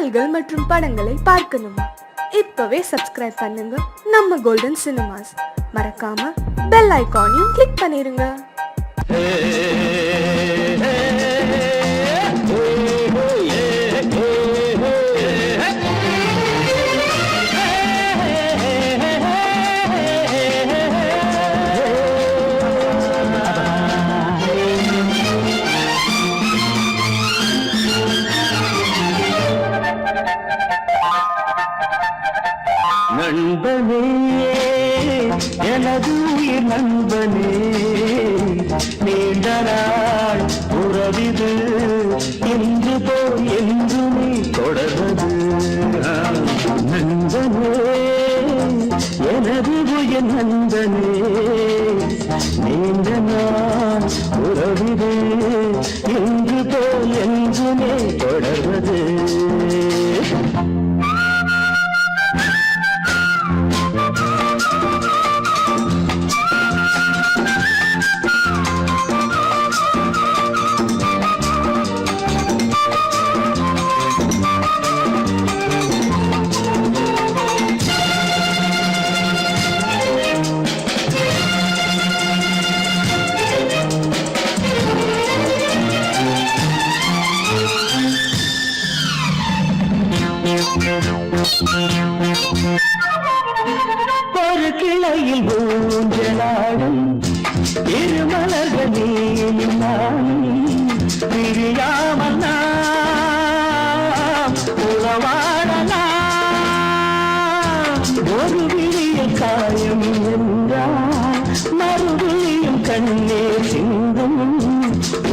பாடல்கள் மற்றும் படங்களை பார்க்கணுமா? இப்பவே சப்ஸ்கிரைப் பண்ணுங்க நம்ம கோல்டன் சினிமாஸ். மறக்காம பெல் ஐகானையும் கிளிக் பண்ணிருங்க. நண்பனே, எனது உயிர் நண்பனே, நீண்ட நாள் உறவிது இன்று போல் என்று நீ தொடர்வது. நண்பனே, எனது உயிர் நண்பனே, நீண்ட நாள் உறவிது இன்று போல் என்று நீ தொடர்வது. ஒரு கிளையில் ஊஞ்சலாடும் இருமலர்கள் நீயும் நானும் பிரியாமல் நாம் உறவாடலாம். ஒரு விழியில் காயம் என்றால் மறுவிழியும் கண்ணீர் சிந்தும்.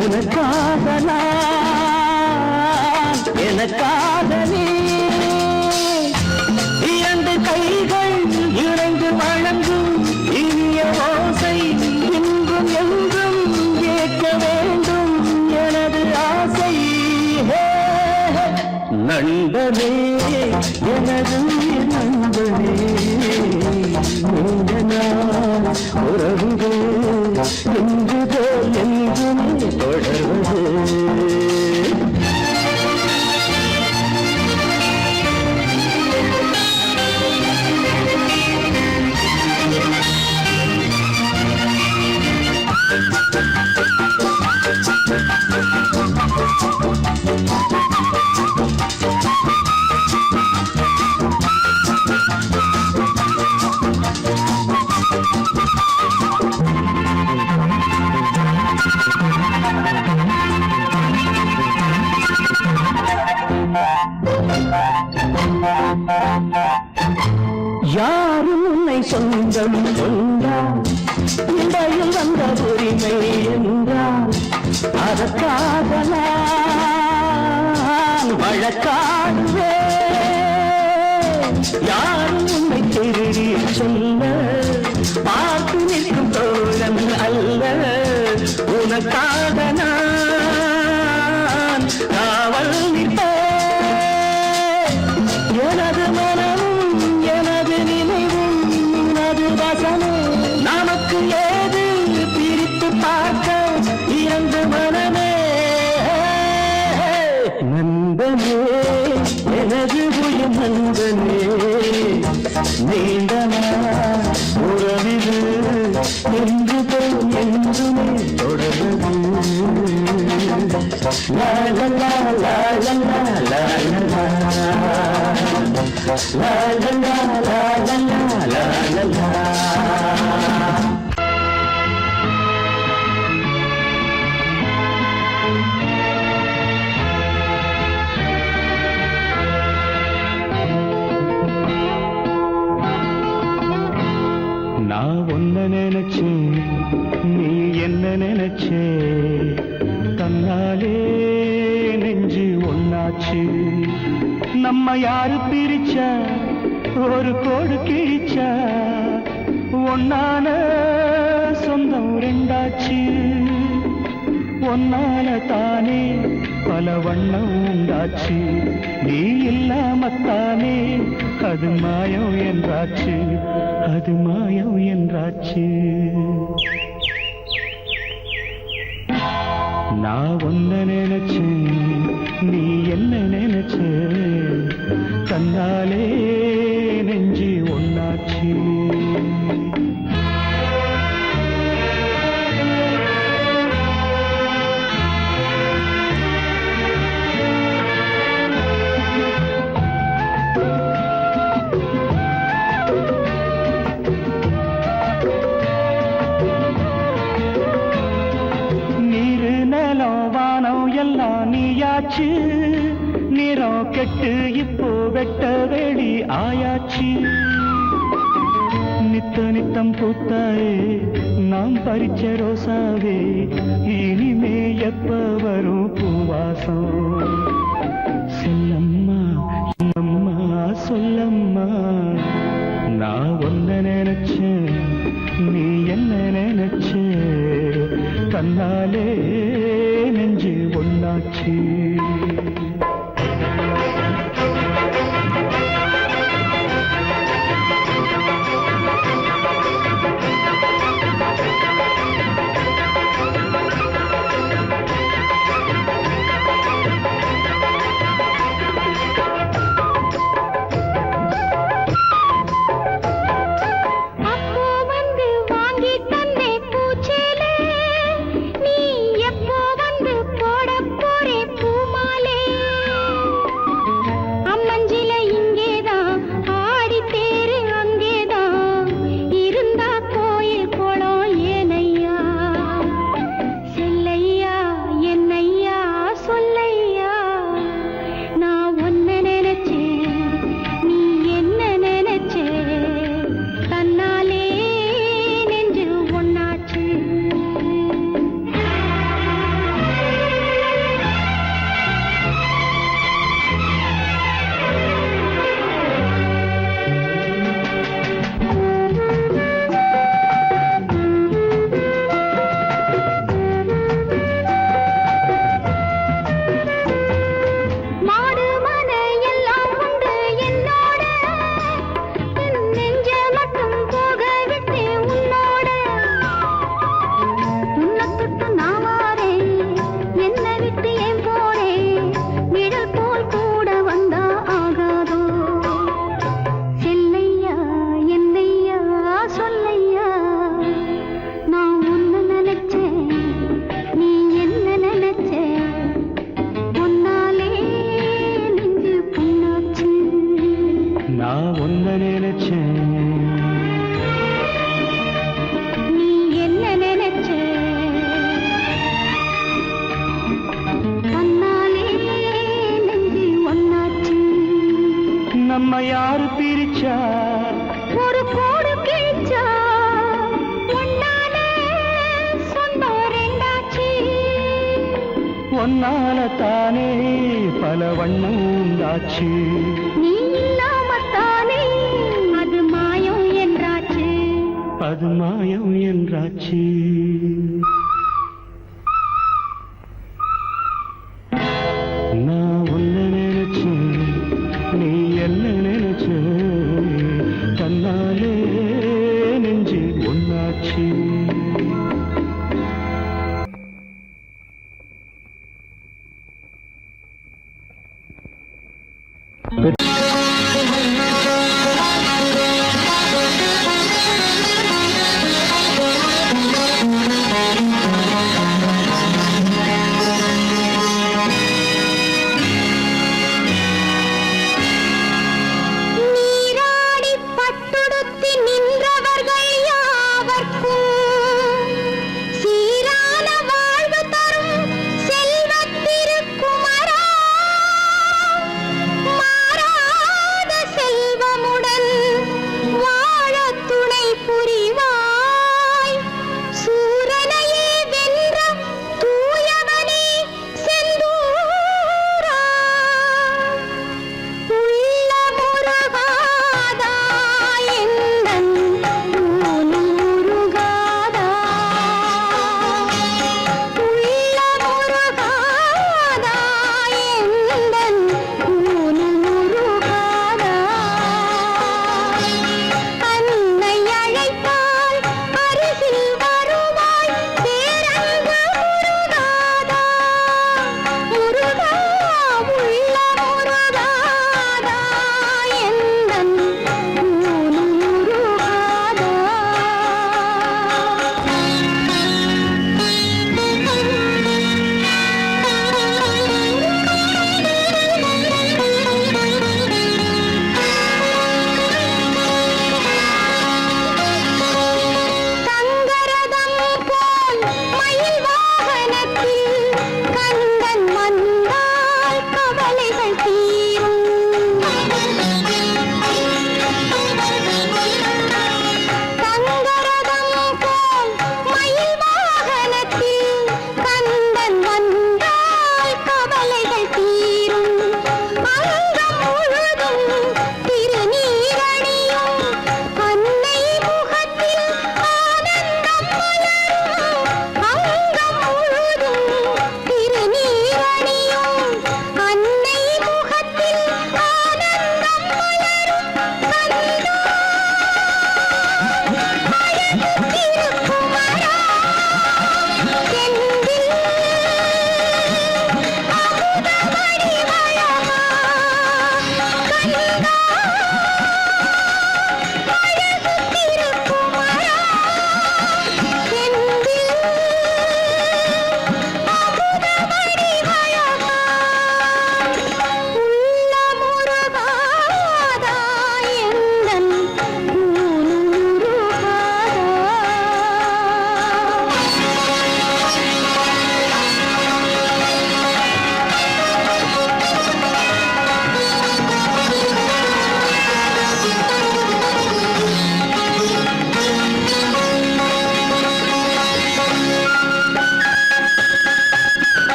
உனக்காக நான் எனக்காக நீ கைகள் இணைந்து வழங்கும் இனிய ஓசை இன்றும் என்றும் கேட்க வேண்டும் எனது ஆசை. நண்பனே, எனது நண்பனே, நீண்ட நாள் உறவுகள் இன்று போல் என்றுமே தொடர்வது. யாரும் உன்னை சொந்தம் கொண்டால் இடையில் வந்த உரிமை என்றால் அதற்காக நான் வழக்காடுவேன். யாரும் உன்னை திருடி சொல்ல பார்த்து நிற்கும் தோழன் அல்ல. உனக்காக நான் காவல் நிற்பேன். எனது மனமும் எனது நினைவும் அது வசமே. நமக்கு ஏது பிரித்து பார்க்க இரண்டு மனமே. நண்பனே, எனது உயிர் நண்பனே, நீண்ட நாள் உறவிது என்று போல் என்றுமே தொடர்வது. லா லா லா லா லா லா லா la la la la la la la la. நான் ஒன்ன நினைச்சு நீ என்ன நினைச்சே தன்னாலே நெஞ்சு ஒன்னாச்சு. நம்ம யாரு பிரிச்சா ஒரு கோடு கிழிச்சா ஒன்னான சொந்தம் ரெண்டாச்சு. ஒன்னால தானே பல வண்ணம் உண்டாச்சு. நீ இல்லாமத்தானே அது மாயம் என்றாச்சு. அது மாயம் என்றாச்சு. நான் ஒன்ன நினைச்சேன் நீ என்ன நினைச்ச கெட்டு இப்போ வெட்ட வெளி ஆயாச்சு. நித்த நித்தம் பூத்தாயே நாம் பறிச்ச ரோசாவே, இனிமே எப்ப வரும் பூவாசம்? செல்லம்மா அம்மா சொல்லம்மா, நான் ஒன்ன நினைச்சேன் நீ என்ன நினைச்ச, தன்னாலே நெஞ்சு ஒன்னாச்சு. நம்ம யாரு பிரிச்சா ஒரு கோடு கிழிச்சா, ஒன்னாலே சொந்தம் ரெண்டாச்சு. ஒன்னால தானே பல வண்ணம் உண்டாச்சு. நீ இல்லாமத்தானே அது மாயம் என்றாச்சு. அது மாயம் என்றாச்சு. நான் உன்ன நினைச்சேன் நீ என்ன நினைச்ச, தன்னாலே நெஞ்சு ஒன்னாச்சு.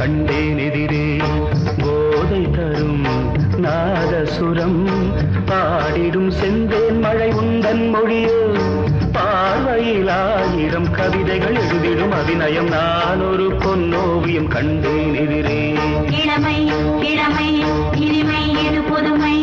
கண்டேன் எதிரே போதை தரும் நாதசுரம் பாடிடும் செந்தேன் மழை உந்தன் மொழியோ பார்வையில் 1000 கவிதைகள் எழுதிடும் அபிநயம் நான் ஒரு பொன்னோவியம் கண்டேன் எதிரே இளமை இளமை இனிமை இது புதுமை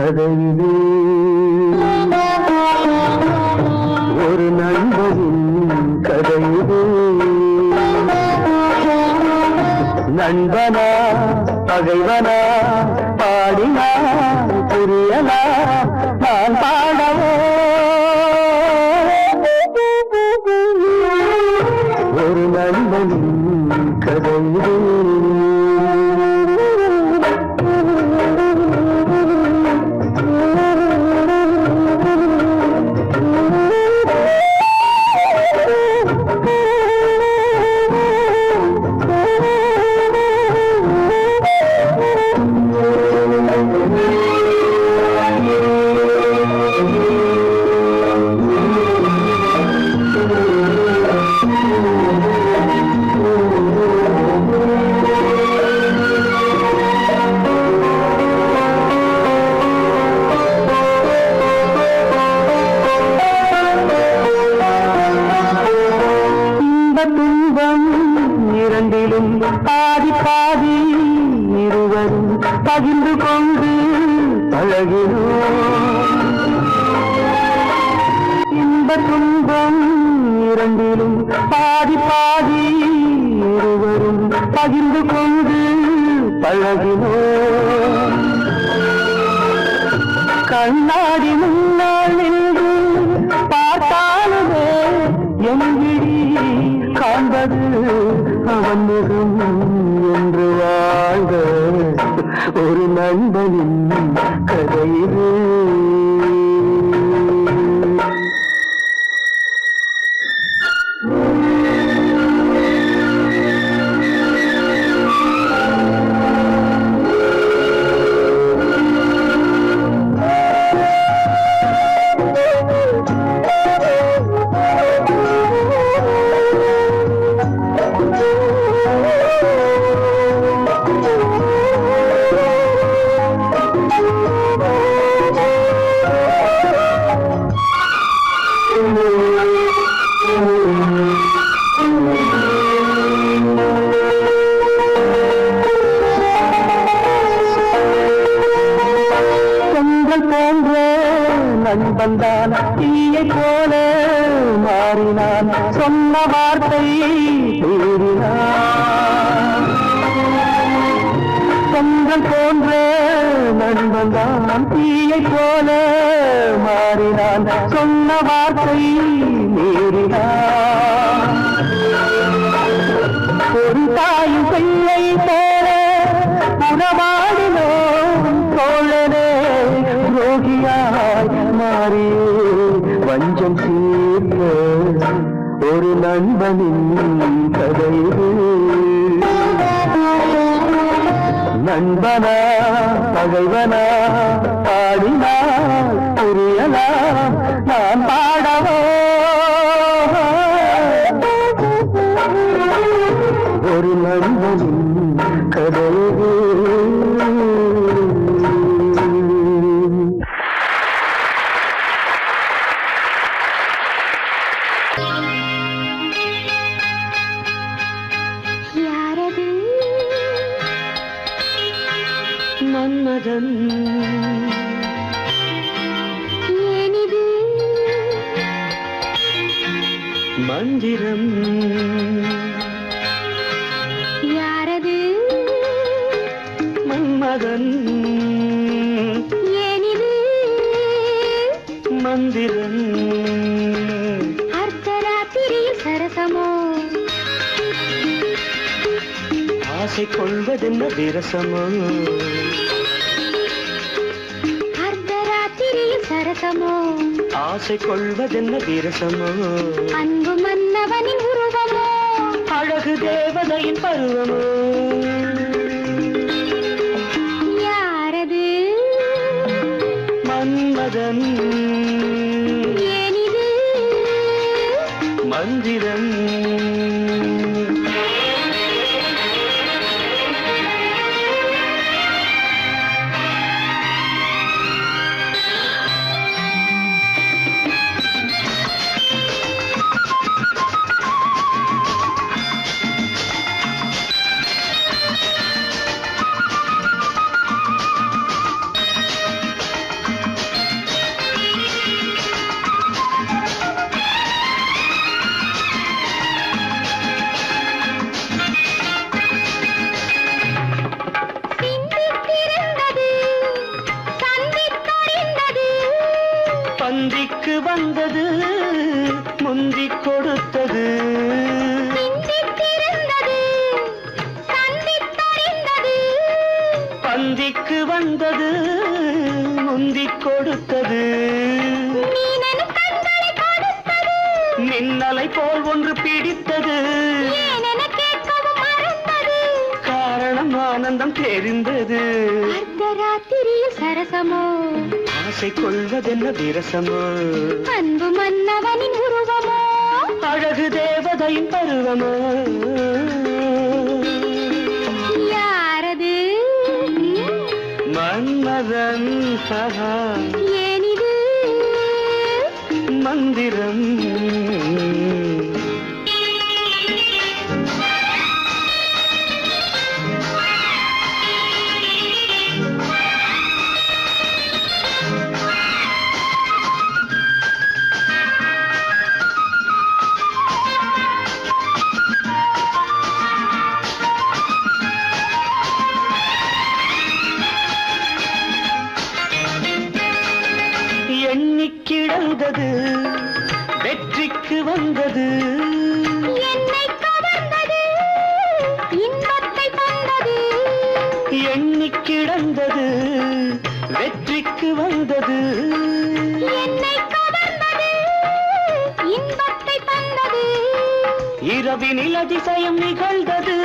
கதையிலே ஒரு நண்பனின் கதையிலே நண்பனா பகைவனா பாடினா புரியலா நான் பாடவோ ஒரு நண்பனின் கதையிலே துன்பம் இரண்டிலும் பாதி பாதி இருவரும் பகிர்ந்து கொண்டு பழகினோம் இன்ப துன்பம் இரண்டிலும் பாதி பாதி இருவரும் பகிர்ந்து கொண்டு பழகினோம் கண்ணாடி முன்னால் நின்று பார்த்தாலுமே எங்கிடி காண்பது அவன் முகம் என்று வாழ்ந்த ஒரு நண்பனின் கதையிலே நண்பன்தான் தீயை போல மாறினான் சொன்ன வார்த்தை மீறினான் பொங்கல் போன்ற நண்பன்தான் தீயை போல மாறினான் சொன்ன வார்த்தை மீறினான் ஒரு தாயும் பிள்ளை போல உறவாடினோம் தோழனே ரோகியாய் மாறி வஞ்சம் தீர்த்த ஒரு நண்பனின் கதையிலே நண்பனா பகைவனா பாடினால் புரியலாம் நான் பாடவோ ஒரு நண்பனின் கதையிலே மன்மதன் ஏனிது மந்திரம் யாரது மன்மதன் ஏனிது மந்திரம் அர்த்தராத்திரியில் சரசமோ ஆசை கொள்வதென்ன விரசமோ அர்த்தராத்திரியில் சரசமோ ஆசை கொள்வதென்ன விரசமோ அன்பு மன்னவனின் உருவமோ அழகு தேவதையின் பருவமோ யாரது மன்மதன் ஏனிது மந்திரம் போல் ஒன்று பிடித்தது. ஏன் என கேட்கவும் மறந்தது. காரணம் ஆனந்தம் தெரிந்தது. அர்த்தராத்திரியில் சரசமோ, ஆசை கொள்வதென்ன விரசமோ, அன்பு மன்னவனின் உருவமோ, அழகு தேவதையின் பருவமோ, யாரது மன்மதன் ஏனிது மந்திரம். கிடந்தது வெற்றிக்கு வந்தது. என்னை கவர்ந்தது இன்பத்தை தந்தது. எண்ணி கிடந்தது வெற்றிக்கு வந்தது. என்னை கவர்ந்தது இன்பத்தை தந்தது. இரவினில் அதிசயம் நிகழ்ந்தது.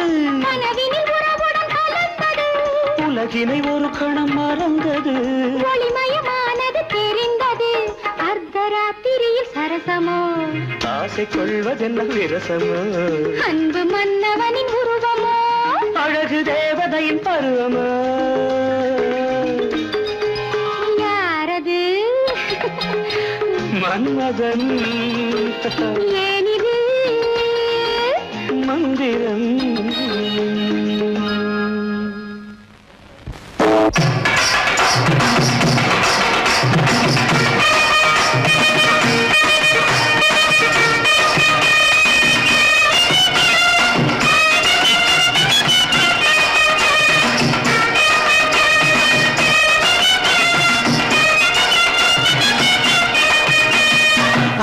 கனவினில் உறவுடன் கலந்தது. உலகினை ஒரு கணம் மறந்தது. ஒளிமயமானது தெரிந்தது. அர்த்தராத்திரியில் சரசமோ, ஆசை கொள்வதென்ன விரசமோ, அன்பு மன்னவனின் உருவமோ, அழகு தேவதையின் பருவமோ, யாரது மன்மதன் ஏனிது மந்திரம்.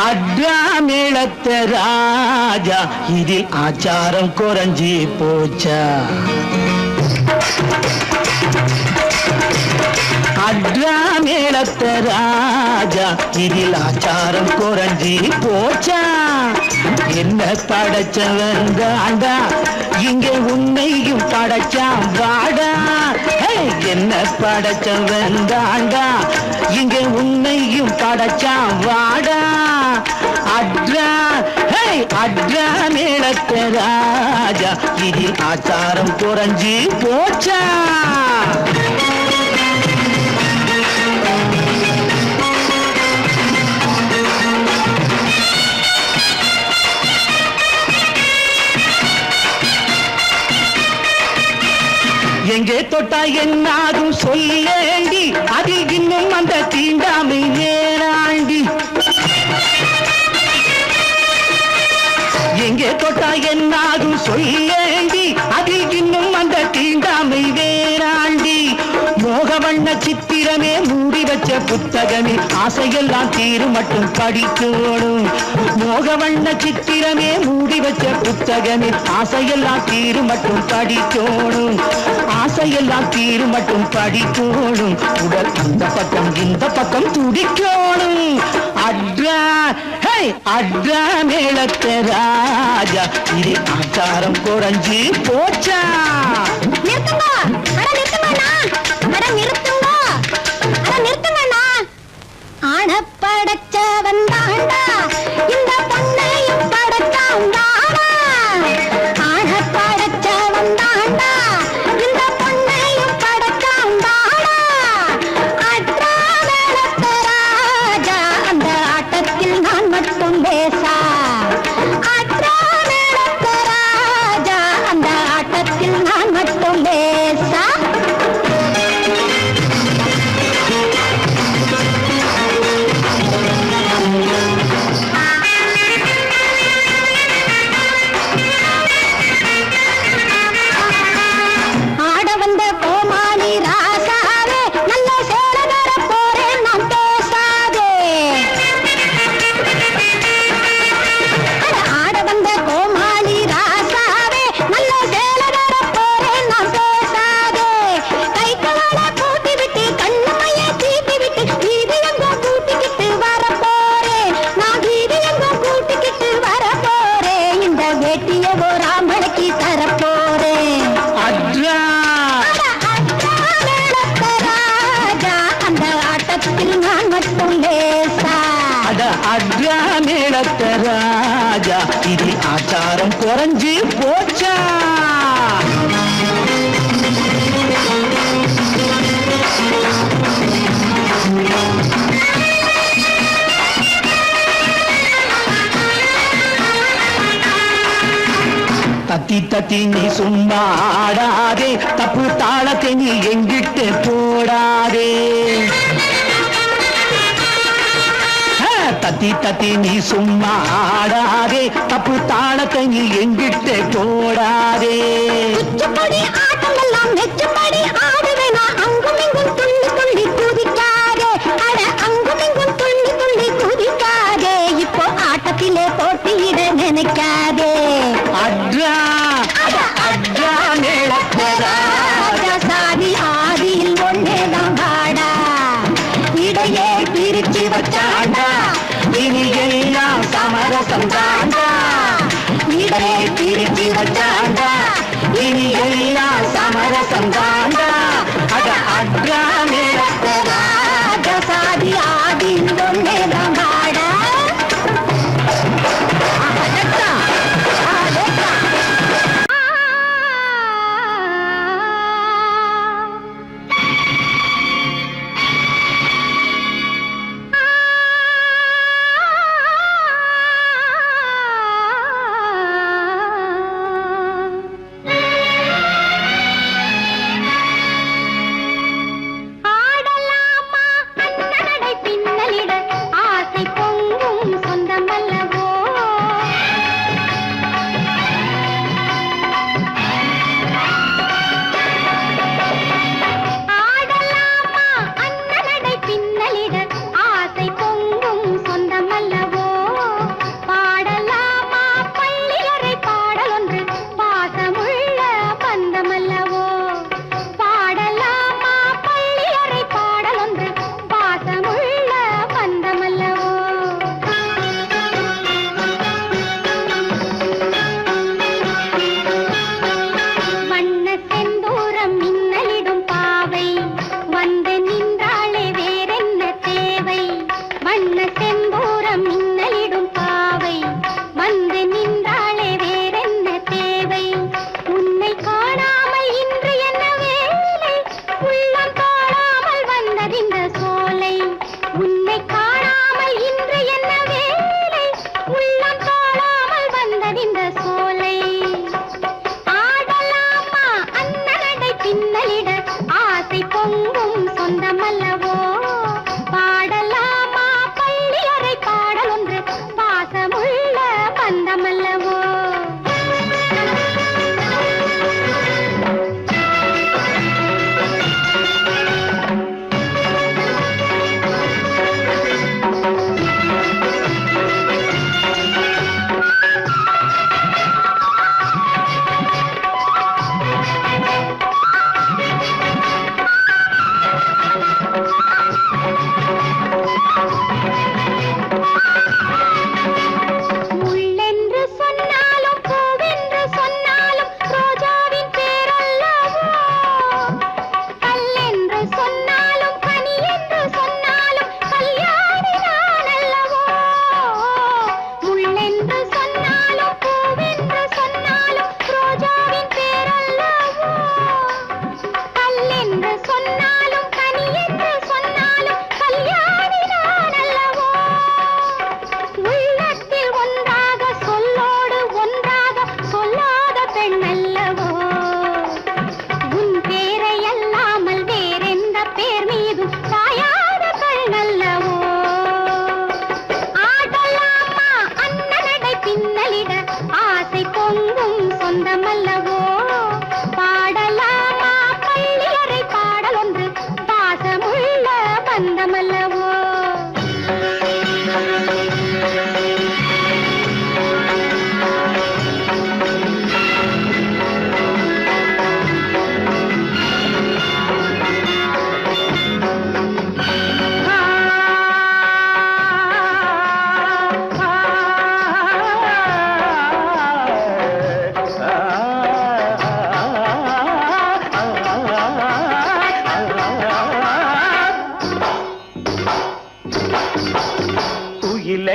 அட்ராமிழத்த ராஜா இதில் ஆச்சாரம் குறைஞ்சி போச்சா. அட்ராமிழத்த ராஜா இதில் ஆச்சாரம் குறைஞ்சி போச்சா. என்ன படைச்சவன் தாண்டா இங்கே உன்னையும் படைச்சான் வாடா. என்ன படைச்சவன் தாண்டா இங்கே உன்னையும் படைச்சான் வாடா. அட்ரா அட்ரா மேளத்த ராஜா இதில் ஆச்சாரம் குறைஞ்சி போச்சா. எங்கே தொட்டா என்னாகும் சொல்லேண்டி, அதில் இன்னும் அந்த தீண்டாமை நேராண்டி. எங்கே தொட்டா என்னாகும் சொல்லேண்டி, அதில் இன்னும் அந்த தீண்டாமை வேறாண்டி. மோகவண்ண சித்திரமே மூடி வச்ச புத்தகமே ஆசையெல்லாம் தீரு மட்டும் படிக்கணும். மோகவண்ண சித்திரமே மூடி வச்ச புத்தகமே ஆசையெல்லாம் தீரு மட்டும் படிக்கணும். ஆசையெல்லாம் தீரு மட்டும் படிக்கணும். உடல் அந்த பக்கம் இந்த பக்கம் துடிக்கணும். அட்ரா அட்ரா மேளத்த ராஜா இது ஆச்சாரம் குறைஞ்சி போச்சா. ஆனப்படைச்சவன் தாண்டா இந்த பொண்ணையும் படைச்சான் தானா. ஆனப்படைச்சவன் தாண்டா இந்த பொண்ணையும் படைச்சான் தானா. அட்ரா மேளத்த ராஜா அந்த ஆட்டத்தில் நான் மட்டும் பேசா. அட்ரா மேளத்த ராஜா அந்த ஆட்டத்தில் நான் மட்டும் பேசா. வேட்டிய ஒரு ஆம்பளைக்கு தரப்போறேன். அட்ரா ராஜா அந்த ஆட்டத்தில் நான் மட்டும் லேசா. அட அட்ரா மேளத்த ராஜா இதில் ஆச்சாரம் குறைஞ்சு போச்சா. தத்தி தத்தி நீ சும்மா ஆடாதே, தப்பு தாளத்தை நீ எங்கிட்டு போடாதே. தத்தி தத்தி நீ சும்மா ஆடாதே, தப்பு தாளத்தை நீ எங்கிட்டு போடாதே. குச்சிப்படி ஆட்டம் எல்லாம் மெச்சும்படி ஆடுவேனா, அங்கும் இங்கும் துள்ளி துள்ளி குதிக்காதே. அட அங்கும் இங்கும் துள்ளி துள்ளி குதிக்காதே. இப்போ ஆட்டத்திலே போட்டியிட நினைக்காதே. அட்ரா அட்ரா மேளத்தரா சாதி ஆதியில் ஒன்னேதான் வாடா, இடையே பிரிச்சு வச்சாண்டா, இனி எல்லாம் சமரசம் தாண்டா. இடையே பிரிச்சு வச்சாண்டா, இனி எல்லாம் சமரசம் தாண்டா. அட அட்ரா மேளத்தரா சாதி ஆதியில் ஒன்னேதான் வாடா.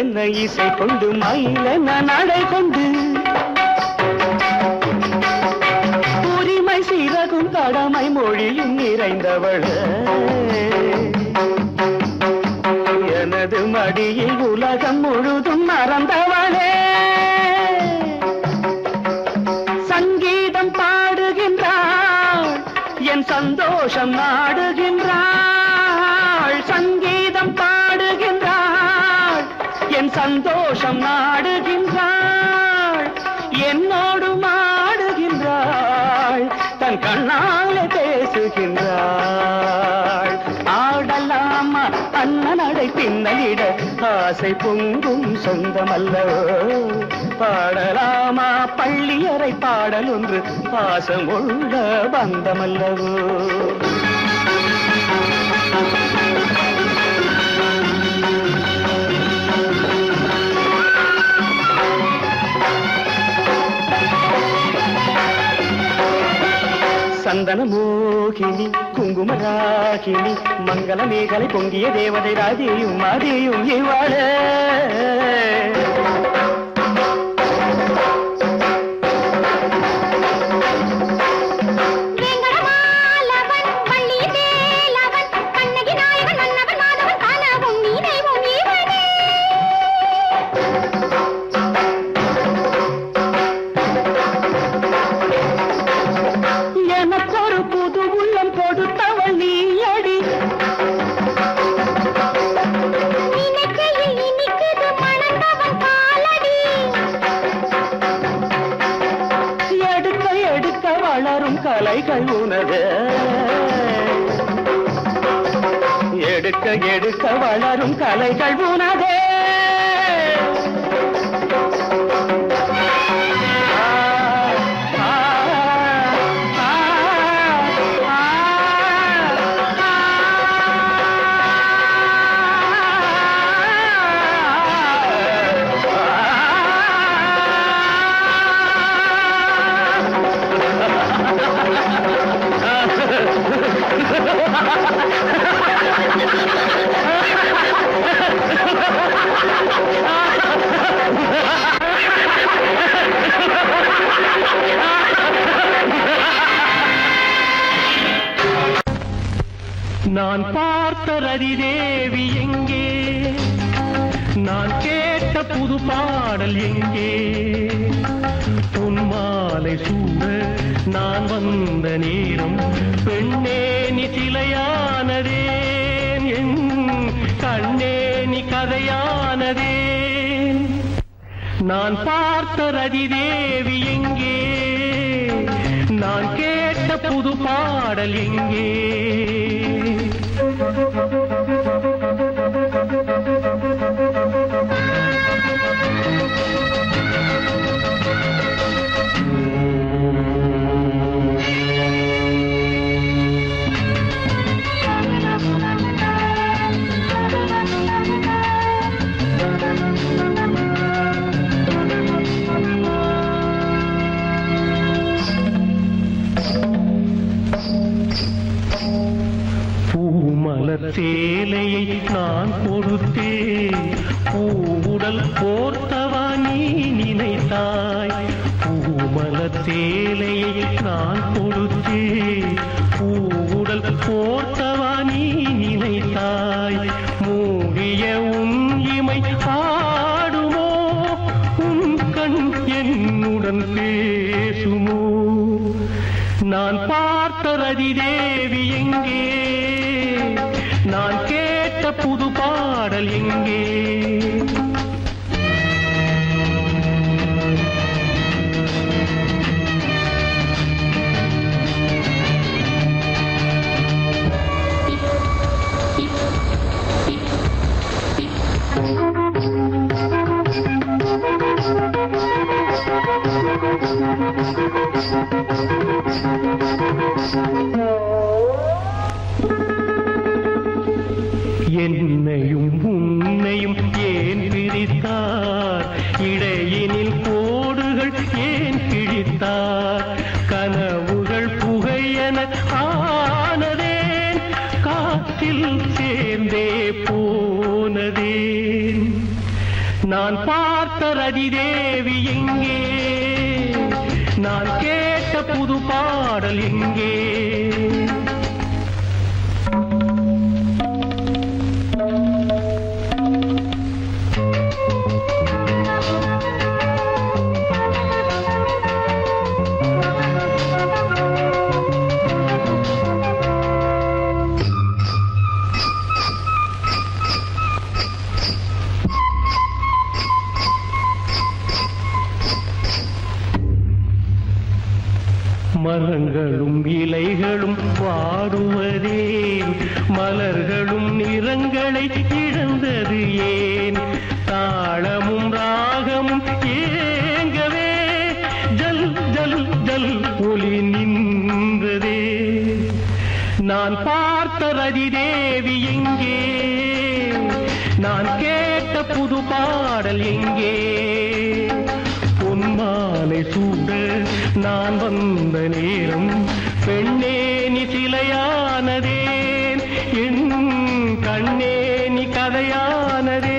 என்ன இசை கொண்டு மயிலென நடை கொண்டு உரிமை சீரகும் கடமை மொழியும் நிறைந்தவள் எனது மடியில் உலகம் முழுதும் மறந்தவளே சங்கீதம் பாடுகின்றாள் என் சந்தோஷம் நாடுகின்றாள் சங்கீதம் பாடுகின்றாள் என் சந்தோஷம் நாடுகின்றாள் என்னோடு மாடுகின்றாள் தன் கண்ணாலே பேசுகின்றாள் ஆடலாமா அண்ணனடை பின்னலிட ஆசை பொங்கும் சொந்தமல்லவோ பாடலாமா பள்ளியறை பாடல் ஒன்று பாசமுள்ள பந்தமல்லவோ சந்தன மோகினி குங்குமராகினி மங்கள மேகலை பொங்கிய தேவதை ராதியும் மாதியும் இவாளே கலைகள் உனது எடுக்க எடுக்க வளரும் கலைகள் உனதே நான் பார்த்த ரதிதேவி எங்கே நான் கேட்ட புது பாடல் எங்கே பொன்மாலை சூட நான் வந்த நேரம் பெண்ணே நீ சிலையானதே என் கண்ணே நீ கதையானதே நான் பார்த்த ரதிதேவி எங்கே நான் கேட்ட புது பாடல் எங்கே சேலையை நான் கொடுத்தேன் பூவுடல் போர்த்தவா நீ நினைத்தாய் பூமலர் சேலையை நான் கொடுத்தேன் பூவுடல் போர்த்தவா நீ நினைத்தாய் மூடிய உன் இமை பாடுமோ உன் கண் என்னுடன் பேசுமோ நான் பார்த்த ரதிதேவி எங்கே நான் கேட்ட புது பாடல் எங்கே என்னையும் உன்னையும் ஏன் பிரித்தார் இடையினில் கோடுகள் ஏன் கிழித்தார் கனவுகள் புகையென ஆனதேன் காற்றில் சேர்ந்தே போனதேன் நான் பார்த்த ரதி தேவி எங்கே, நான் கேட்ட புது பாடல் எங்கே? மரங்களும் இலைகளும் வாடுவதே, மலர்களும் நிறங்களை இழந்தது ஏன்? தாளமும் ராகமும் ஏங்கவே ஜல் ஜல் ஜல் ஒளி நின்றதே. நான் பார்த்த ரதி தேவி எங்கே, நான் கேட்ட புது பாடல் எங்கே? பொன்மாலை சூட நான் வந்த நேரம் பெண்ணே நீ சிலையானதேன், என் கண்ணே நீ கதையானதே.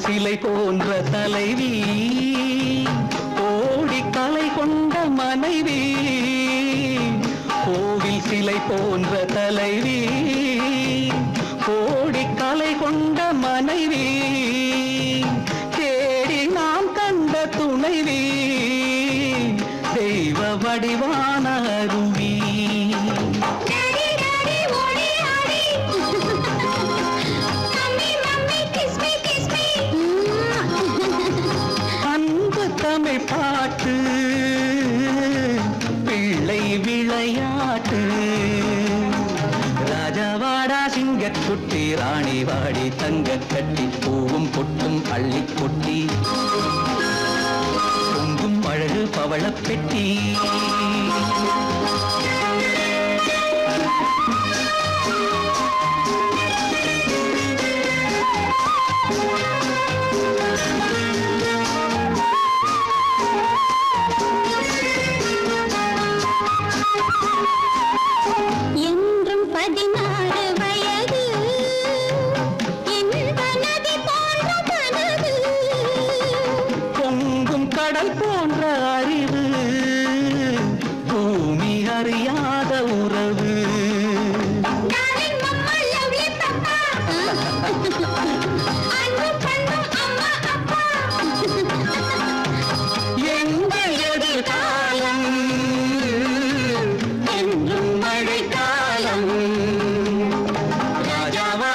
சிலை போன்ற தலைவி, ஓடி கலை கொண்ட மனைவி. கோவில் சிலை போன்ற தலைவி, ஓடி கலை கொண்ட மனைவி. தேடி நாம் கண்ட துணைவி, தெய்வ வடிவான அருவி. தமிழ் பாட்டு பிள்ளை விளையாட்டு. ராஜாவாடா சிங்கக்குட்டி, ராணி வாடி தங்க கட்டி, பூவும் பொட்டும் அள்ளி கொட்டி, பொங்கும் அழகு பவளப் பெட்டி. என்றும் 16 வயது, இன்ப நதி போன்ற மனது, பொங்கும் கடல் போன்ற அறிவு, பூமி அறியாத உறவு. எங்கள் எதிர்காலம் என்றும் மழைக்காலம். ராஜாவா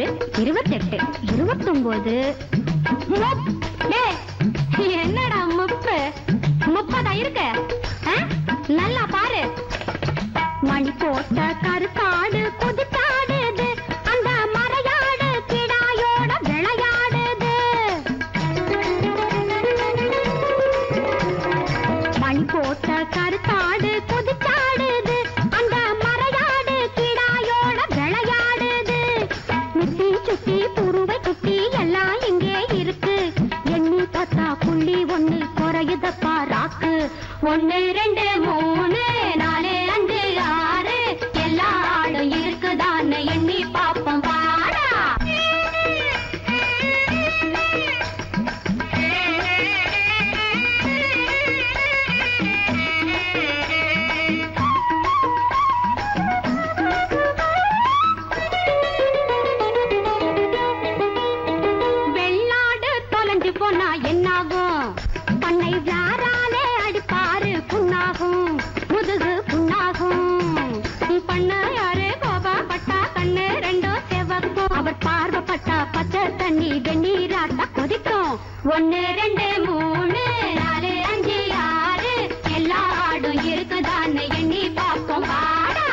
28, 29. என்னடா 30 இருக்கு? நல்லா பாரு. மணி போட்ட கருத்தாடு குதித்தாடுது, அந்த மறையாடு கிடாயோட விளையாடுது. மணி போட்ட கருத்தாடு குதித்தாடுது, அந்த மறையாடு கிடாயோட விளையாடுது. முட்டி சுட்டி புருவை குட்டி எல்லாம் இங்கே இருக்கு. எண்ணி பார்த்தா புள்ளி ஒண்ணு குறையுதப்பா ராக்கு. 1, 2, 3, 4, 5, 6 எல்லா ஆடும் இருக்குதான்னு எண்ணி பாப்போம் பாடா. வெள்ளாடு தொலைஞ்சு போனா என்னாகும்? பண்ணை யாராலே அடிப்பாரு புண்ணாகும், முதுகு புண்ணாகும். பண்ண யாரு கோபப்பட்டா கண்ணு ரெண்டும் செவக்கும். அவர் பார்வைப்பட்டா பச்சை தண்ணி வெந்நீராட்டா கொதிக்கும். 1, 2, 3, 4, 5, 6 எல்லா ஆடும் இருக்குதான்னு எண்ணி பார்ப்போம் பாடா.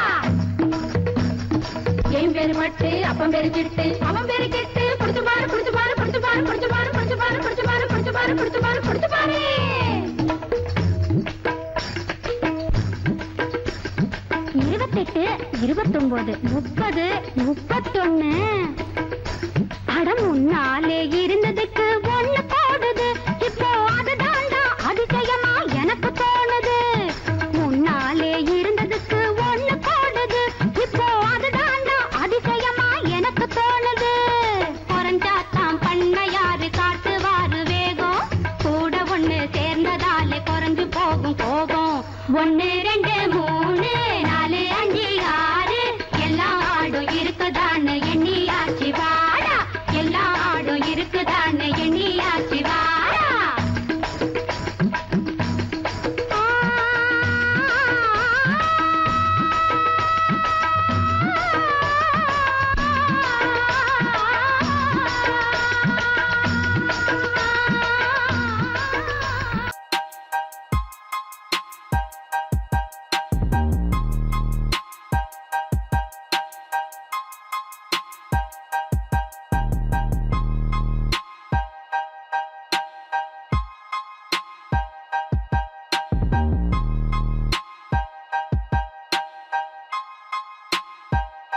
என் பேரு மட்டு அப்பம் பேரு கிட்டு அவன் பேரு கெட்டு புடிச்சு பாரு புடிச்சு பாரு புடிச்சு பாரு புடிச்சு பாரு புடிச்சு பாரு புடிச்சு பாரு புடிச்சு பாரு புடிச்சு பாரு புடிச்சு பாரு. 28, 29, 30, 31. அட முன்னாலே இருந்ததுக்கு ஒண்ணு போடுது, இப்போ